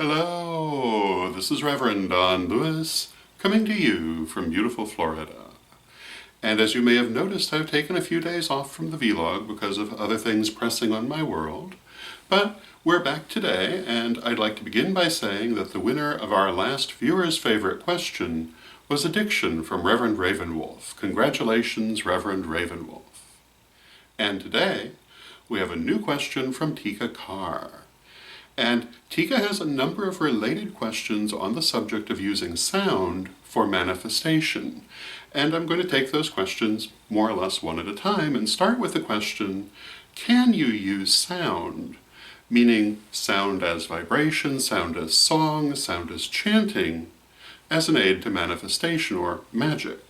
Hello, this is Reverend Don Lewis, coming to you from beautiful Florida. And as you may have noticed, I've taken a few days off from the vlog because of other things pressing on my world. But we're back today, and I'd like to begin by saying that the winner of our last viewer's favorite question was Addiction from Reverend Ravenwolf. Congratulations, Reverend Ravenwolf. And today, we have a new question from Tika Carr. And Tika has a number of related questions on the subject of using sound for manifestation. And I'm going to take those questions more or less one at a time and start with the question, can you use sound? Meaning sound as vibration, sound as song, sound as chanting, as an aid to manifestation or magic.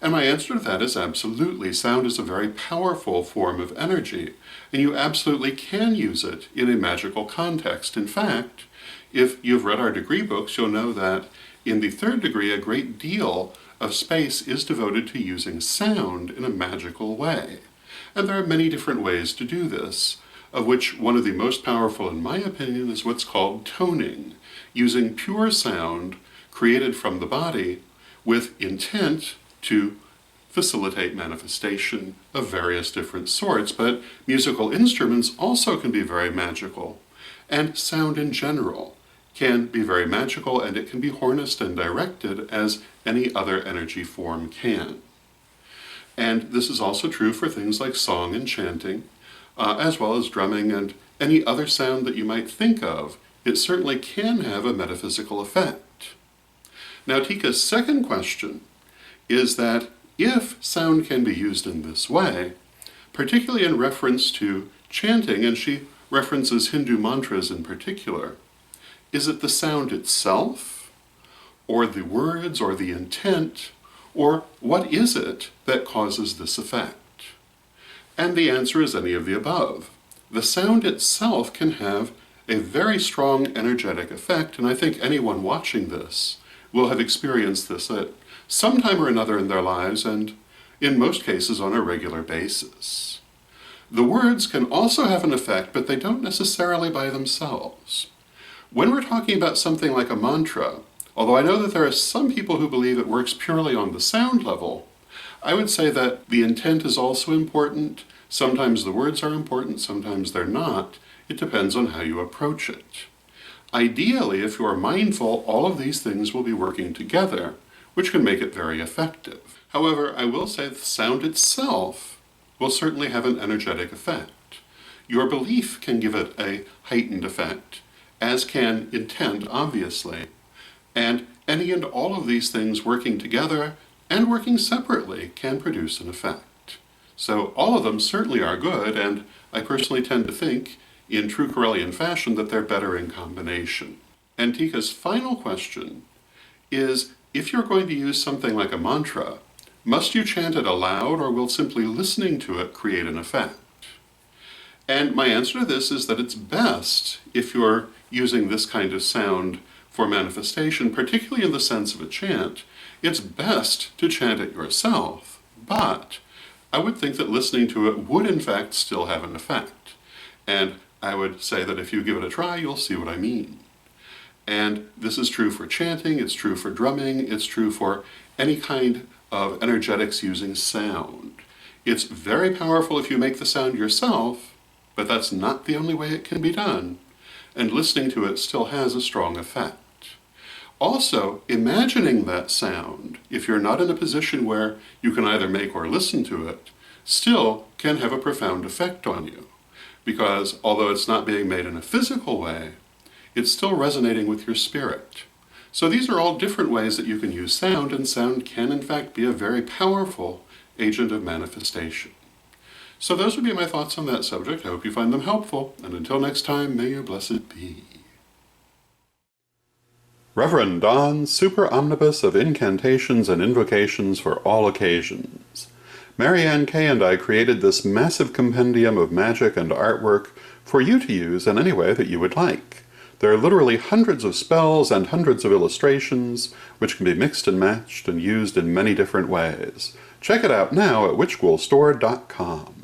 And my answer to that is absolutely. Sound is a very powerful form of energy, and you absolutely can use it in a magical context. In fact, if you've read our degree books, you'll know that in the third degree, a great deal of space is devoted to using sound in a magical way. And there are many different ways to do this, of which one of the most powerful, in my opinion, is what's called toning, using pure sound created from the body with intent to facilitate manifestation of various different sorts. But musical instruments also can be very magical, and sound in general can be very magical, and it can be harnessed and directed as any other energy form can. And this is also true for things like song and chanting, as well as drumming and any other sound that you might think of. It certainly can have a metaphysical effect. Now, Tika's second question is that if sound can be used in this way, particularly in reference to chanting, and she references Hindu mantras in particular, is it the sound itself, or the words, or the intent, or what is it that causes this effect? And the answer is any of the above. The sound itself can have a very strong energetic effect, and I think anyone watching this will have experienced this at some time or another in their lives, and in most cases on a regular basis. The words can also have an effect, but they don't necessarily by themselves. When we're talking about something like a mantra, although I know that there are some people who believe it works purely on the sound level, I would say that the intent is also important. Sometimes the words are important, sometimes they're not. It depends on how you approach it. Ideally, if you are mindful, all of these things will be working together, which can make it very effective. However, I will say the sound itself will certainly have an energetic effect. Your belief can give it a heightened effect, as can intent, obviously. And any and all of these things working together and working separately can produce an effect. So all of them certainly are good, and I personally tend to think, in true Correllian fashion, that they're better in combination. And Tika's final question is, if you're going to use something like a mantra, must you chant it aloud, or will simply listening to it create an effect? And my answer to this is that it's best, if you're using this kind of sound for manifestation, particularly in the sense of a chant, it's best to chant it yourself, but I would think that listening to it would in fact still have an effect. And I would say that if you give it a try, you'll see what I mean. And this is true for chanting, it's true for drumming, it's true for any kind of energetics using sound. It's very powerful if you make the sound yourself, but that's not the only way it can be done, and listening to it still has a strong effect. Also, imagining that sound, if you're not in a position where you can either make or listen to it, still can have a profound effect on you, because although it's not being made in a physical way, it's still resonating with your spirit. So these are all different ways that you can use sound, and sound can in fact be a very powerful agent of manifestation. So those would be my thoughts on that subject. I hope you find them helpful, and until next time, may you blessed be. Reverend Don, super omnibus of incantations and invocations for all occasions. Marianne Kay and I created this massive compendium of magic and artwork for you to use in any way that you would like. There are literally hundreds of spells and hundreds of illustrations, which can be mixed and matched and used in many different ways. Check it out now at witchghoulstore.com.